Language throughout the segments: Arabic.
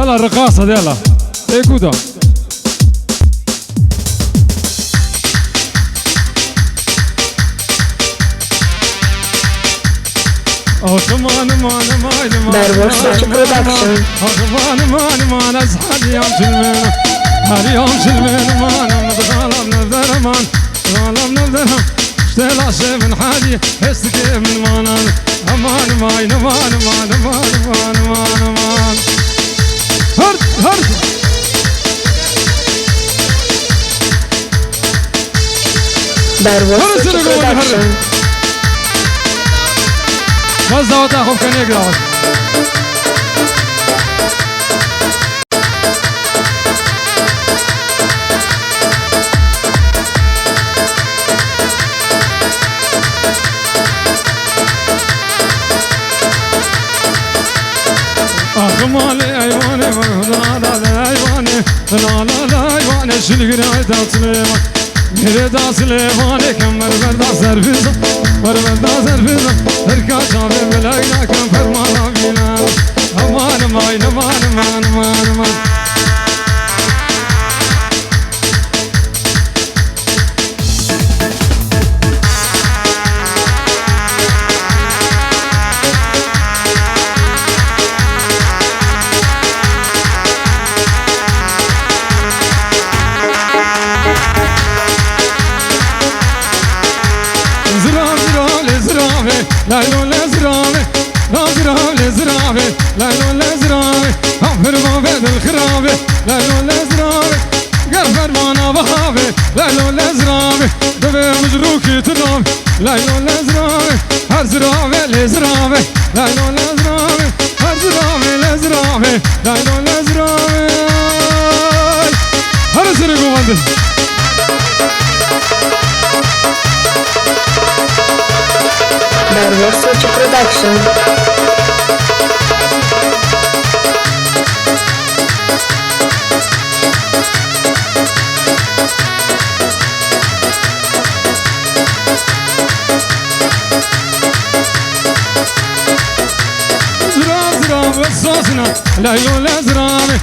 يلا الرقاصة يلا ايكودا Barbaros Production. مان أصحاب يوم سلمان هر يوم سلمان مان نظلم نذرمان ظلم نذرم اشتلاش من حالي استكي من مانان أمان ماي نمان مان مان مان مان مان هرد هرد Barbaros Production. بس دعوت أخوك كان يقرأ أخمالي أيواني لا أيواني لا أيواني شلقنا تسليما غير سليماني كمر بردا سرفيزا بردا سرفيزا تركا شافي بلاينا كم فرمانا بينا أمان ماي نمان مان مان مان لايلو لزرامي نازرام لزرامي لايلو لزرامي غفر بابد الخرابي لايلو لزرامي غفر مانا بخابي لايلو لزرامي دبي مجروكي ترامي لايلو لزرامي هر زرامي لزرامي لايلو لزرامي هر زرامي لزرامي لايلو لزرامي هر زرقو بندل Barbaros Production. صوصنا لايلو لازرامي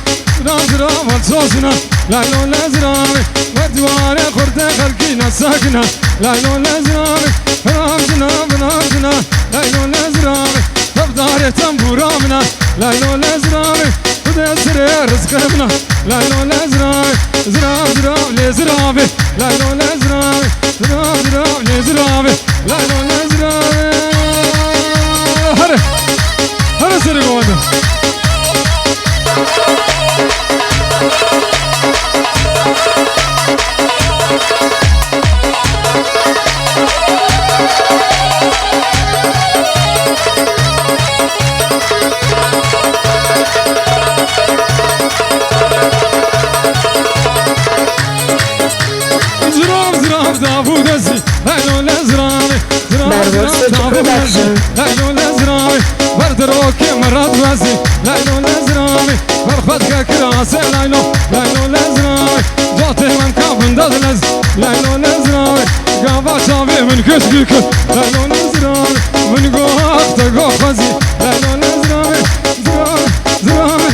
زرام صوصنا لايلو لازرامي ودواري خرطة خلقينا ساكنة لايلو لازرامي رامزنا بنامزنا لايلو لازرامي تبداري تنبورامنا لايلو لازرامي وده سري رزقنا لايلو لازرامي زرام لازرامي لايلو لازرامي زرام لازرامي لايلو لازرامي هر سري قوانا زرام دابو دزي لايلو لازرامي Barbaros Production. لايلو لازرامي بردروكي مرات وزي لايلو لازرامي فرخدك كراسي لايلو لازرامي جاتي من كابن دزلز لايلو لازرامي قابا شافي من كشكك لايلو لازرامي من قوهاك تقو خزي لايلو لازرامي زرام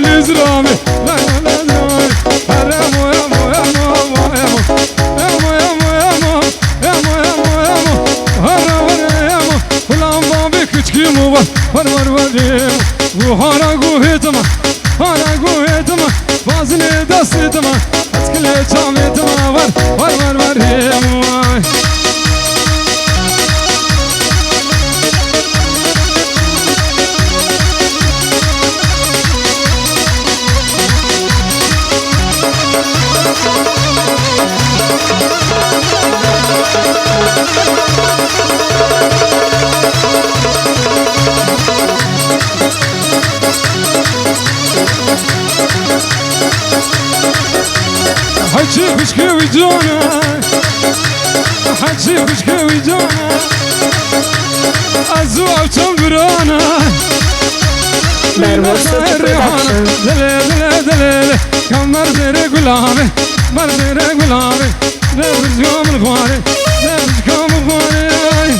لازرامي لايلو لازرامي هرمو يمو يمو يمو يمو يمو يمو يمو يمو يمو هرمو يمو ولام بابي كشكي مو ور وهارا قوهتما هارا قوهتما بازني دستما اتكلي شامتما ور يمو حجي بشكوي جونا حجي بشكوي جونا أزوع تنبرانا Barbaros Production. دليل كم مرزي قلامي مرزي قلامي نبرز يوم الخواري نبرز كم الخواري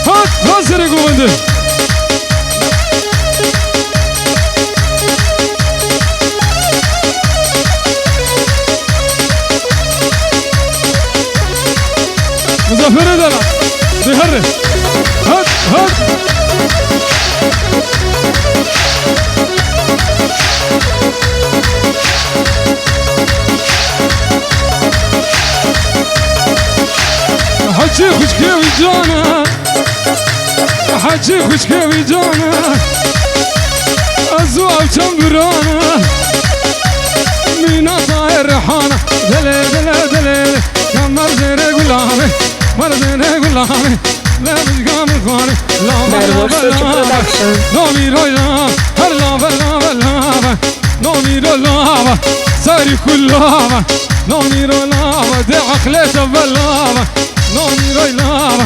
هات هات سرقوا حاجي خوشكوي جانا أزواج برانا مينا طاير ريحانة دلي دلي دلي كمر زيني قلامي مر زيني قلامي لا مش قامي خواني Barbaros Search Production. نومي رويلا هلا هلا هلا نومي رولا ساري كلها نومي رولا دي عقلته بلابة نومي رولا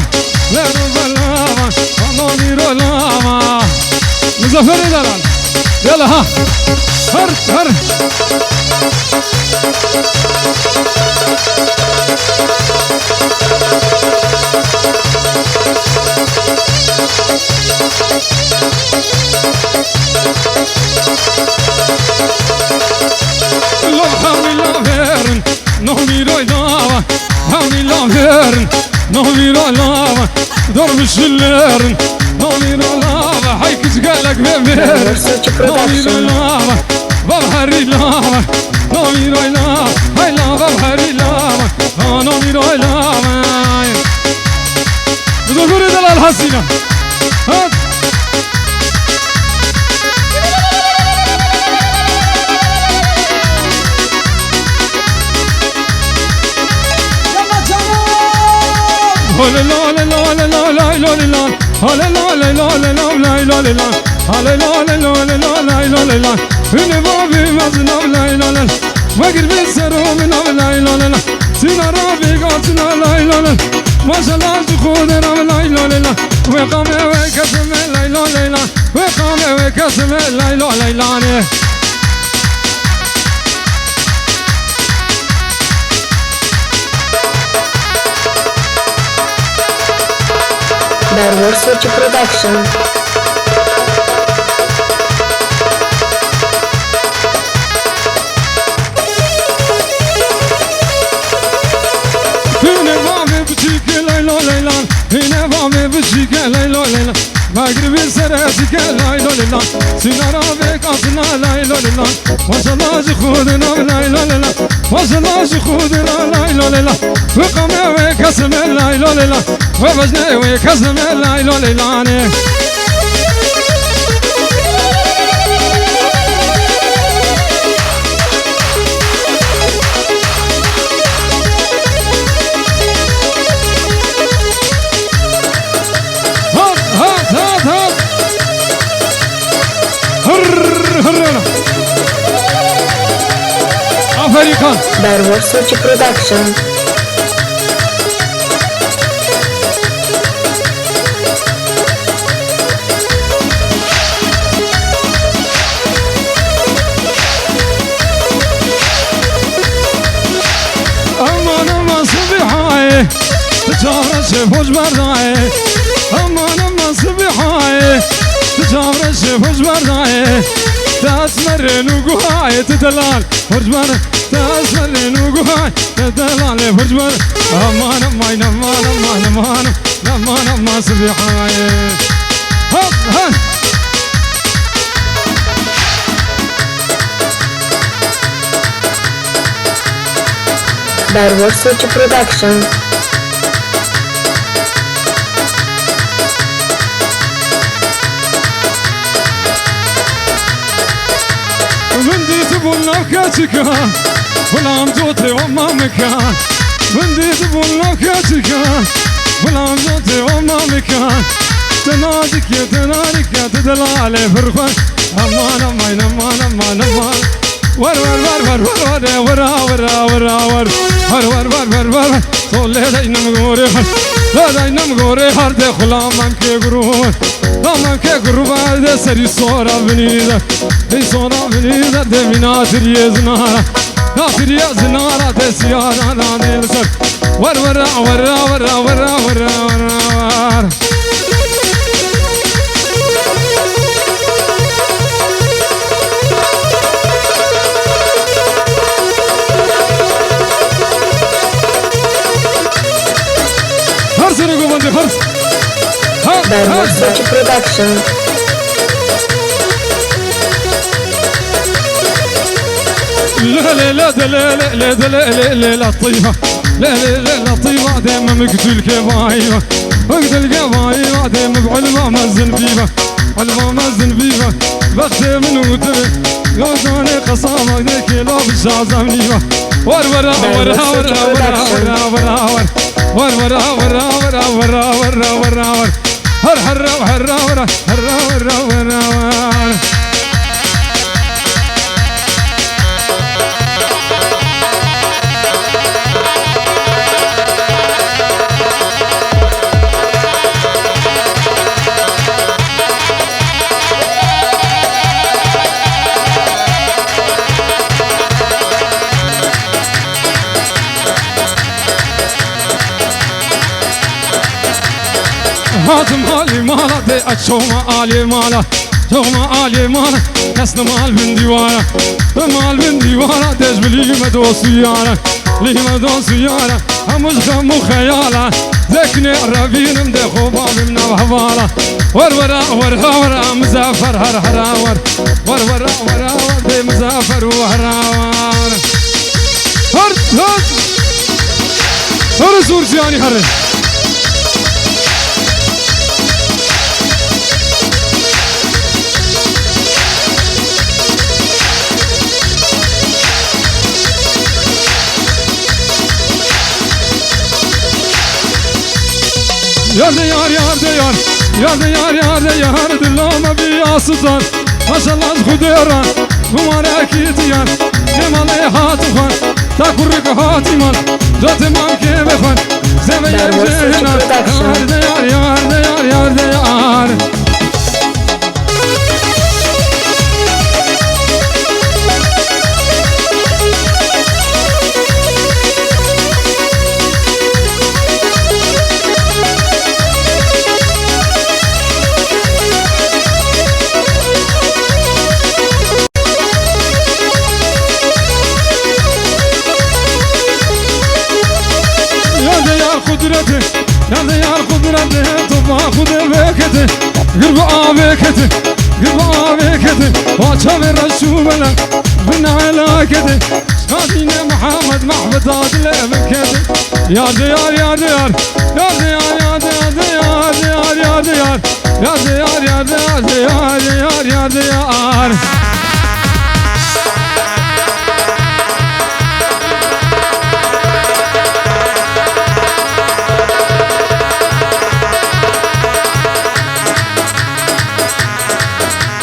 لا بلابة نومي رولا مزفر دلال يلا ها هر هر نومي رويلا هامي لافيرن نومي رويلا ضرب الشليرن نومي رويلا حيك قالك بمير Barbaros Search نومي Production. رويلا ببحري لافا نومي رويلا هاي لافا ببحري لافا نومي رويلا بزغوري دلال حسينة هات هلا لا لا لا لا لا لا لا هلا لا لا لا لا لا لا لا لا هلا لا لا لا لا لا لا لا لا هنا بابي مزنا لا لا لا وقرب السرو من لا لا لا سينا رابي قاتنا لا لا لا ما شاء الله خذنا لا لا لا وقام وكسم لا لا لا وقام وكسم لا لا لا Barbaros Search Production. هنا بابي بشيك لا لا لا لا هنا بابي بشيك لا لا لا مغرب سرتك لا لا لا سينارا بك اصلا لا لا لا ما شاء الله خذنا لا لا لا ما شاء الله خذنا لا لا لا وقام وكسم لا لا لا وبجني وكسم لا لا لا هات هات هات هر افريقا Barbaros Search Production. امان امان صبيحاي تجارة شفوش برداي امان امان صبيحاي تجارة شفوش برداي تاسمر نوقهاي تدلال فرجبر تاسمر نوقهاي تدلال فرجبر امان امان امان امان امان امان امان صبيحاي هب هب Barbaros Search Production. من دي تبون كاتشكا ولا مجوتي وما مكان من دي تبون كاتشكا ولا مجوتي وما مكان تنادك يا تنادك يا تدلالي فرخان امان امان امان امان امان ور ور ور ور ور ور ور ور ور ور ور ور ور صلي داينم غوري لا داينم غوري هرد خلامم كي غرور Aman ke kurban de seri sonra beniza Ey sonra beniza de minatir yeznara Natir yeznara de siyara nanilsar Var var var var var var var Harsını kubandı hars Barbaros Search Production. لا لا لا لا لا لا لا لا لا طيبة لا لا لا طيبة دائما مقتول كبايبة وقت القضاي وعدي بعلبة مزن فيفا علبة مزن فيفا بختي من وتبي غوزاني قصامة ذيك لو بالشازة منيفا ور ورا ورا ورا ورا ورا ورا ور ورا ورا ورا ورا ورا ورا ور هر هر هر ورا هر ورا ورا ور هات مالي مالا دي اتشوما آلي مالا شوما آلي مالا نسل مال من ديوانا مال من ديوانا ديش بلي مدو سيارة لي مدو سيارة همش غم وخيالة ذكني رابينم دي خوبابي من الحوالا ور ورا ورا ورا مسافر هر هراور ور ورا ورا ور دي مسافر وهراور هر هر هر سورسياني هر يا ديار يا ديار يا ديار يا ديار دلوم بيا سلطان ما شاء الله خديران وماراكي ديار جمالي هاتفان تاكرك هاتمان جات مان كيف خان زي يا ديار يا ديار يا ديار قدرته يا ديار قدرته طبع خد بكته قرب آبكته قرب آبكته واتشاف الرسول بنا علاكته شادينا محمد محبطات لبكته يا ديار يا ديار يا ديار يا ديار يا ديار يا ديار يا ديار يا ديار يا ديار يا ديار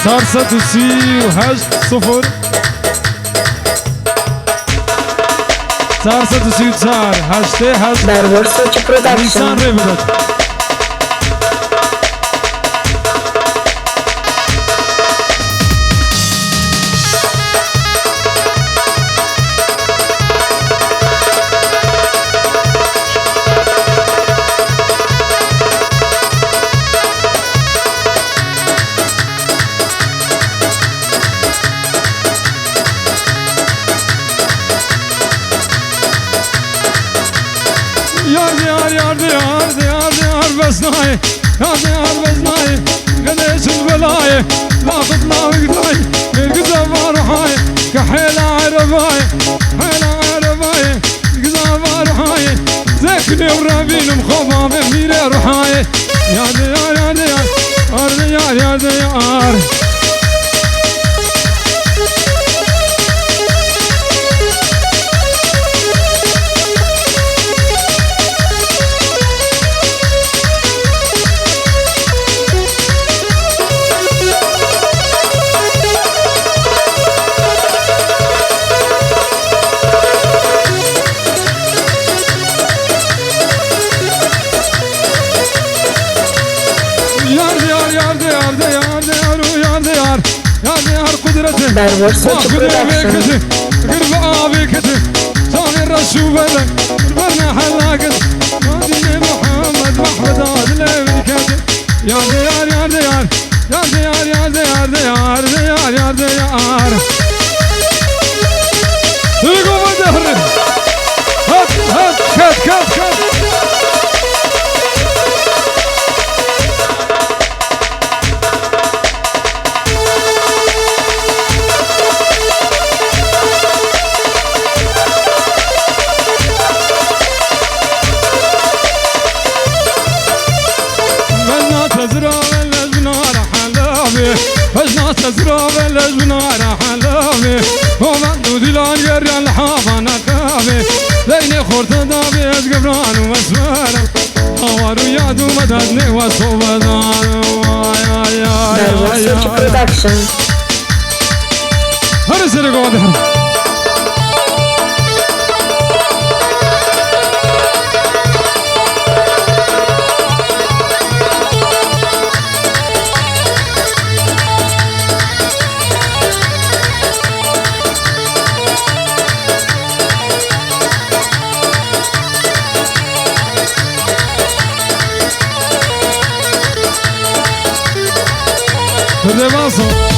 صار 608 صار 608 هاشتي Barbosochi Production. انسان ريبدت بسناي يا ديار بسناي قديش البلاي لا تطلع وقداي القزا روحاي كحيلة عرباي حيلة عرباي القزا روحاي ذكني ورابين مخوفا بميري روحاي يا ديار يا ديار يا ديار يا ديار Barbosochi Production. قرب آبكته صاني الرسول برنا حلاقته نادي محمد محمد لبكته يا ديار يا ديار يا ديار يا ديار ديار ديار يا ديار تلقوا بدهر هات هات كات كات كات قدني وصوبدان Darwasochi Production. هر سر قادر Hadi basın